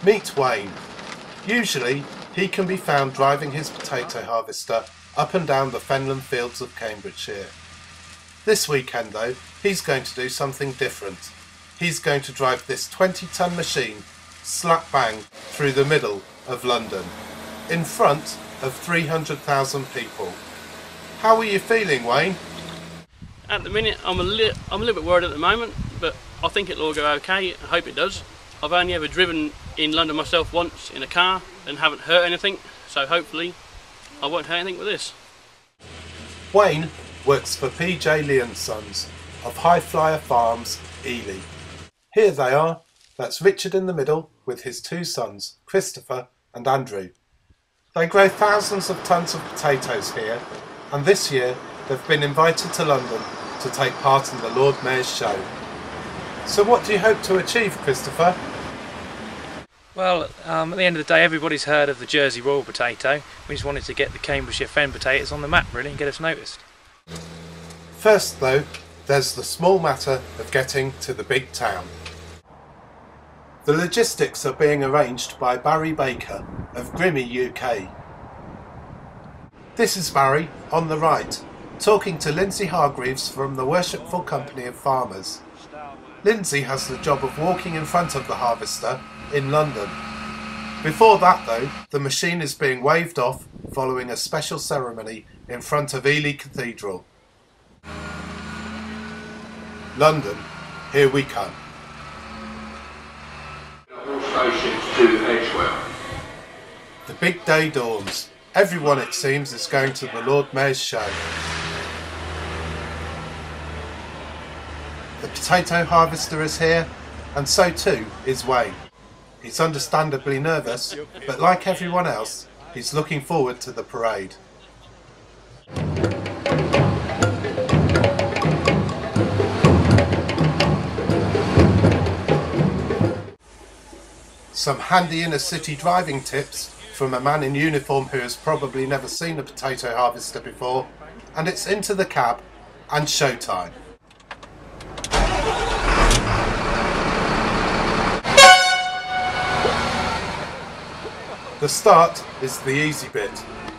Meet Wayne. Usually, he can be found driving his potato harvester up and down the fenland fields of Cambridgeshire. This weekend though, he's going to do something different. He's going to drive this 20-ton machine slap bang through the middle of London, in front of 300,000 people. How are you feeling, Wayne? At the minute, I'm a little bit worried at the moment, but I think it'll all go okay. I hope it does. I've only ever driven in London myself once in a car and haven't hurt anything, so hopefully I won't hurt anything with this. Wayne works for PJ Lee & Sons of Highflyer Farms, Ely. Here they are. That's Richard in the middle with his two sons, Christopher and Andrew. They grow thousands of tons of potatoes here, and this year they've been invited to London to take part in the Lord Mayor's show. So what do you hope to achieve, Christopher? Well, at the end of the day, everybody's heard of the Jersey Royal potato. We just wanted to get the Cambridgeshire Fen potatoes on the map, really, and get us noticed. First, though, there's the small matter of getting to the big town. The logistics are being arranged by Barry Baker of Grimme, UK. This is Barry, on the right, talking to Lindsay Hargreaves from the Worshipful Company of Farmers. Lindsay has the job of walking in front of the harvester in London. Before that though, the machine is being waved off following a special ceremony in front of Ely Cathedral. London, here we come. All stations to Edgwell. The big day dawns. Everyone, it seems, is going to the Lord Mayor's show. The potato harvester is here, and so too is Wayne. He's understandably nervous, but like everyone else, he's looking forward to the parade. Some handy inner city driving tips from a man in uniform who has probably never seen a potato harvester before, and it's into the cab and showtime. The start is the easy bit,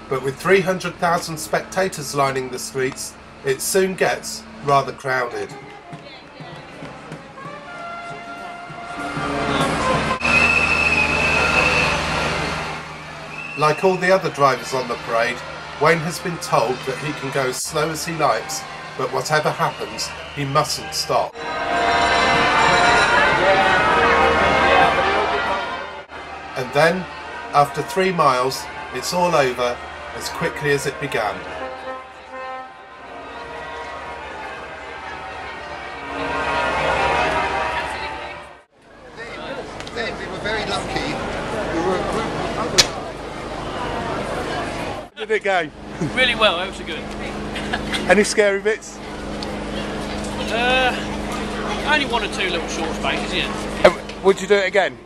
but with 300,000 spectators lining the streets, it soon gets rather crowded. Like all the other drivers on the parade, Wayne has been told that he can go as slow as he likes, but whatever happens, he mustn't stop. And then, after 3 miles, it's all over as quickly as it began. We were very lucky. We were a group of others. How did it go? Really well, that was good. Any scary bits? Only 1 or 2 little short spaces, yeah. Would you do it again?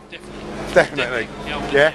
Definitely. Definitely. Yeah. Yeah?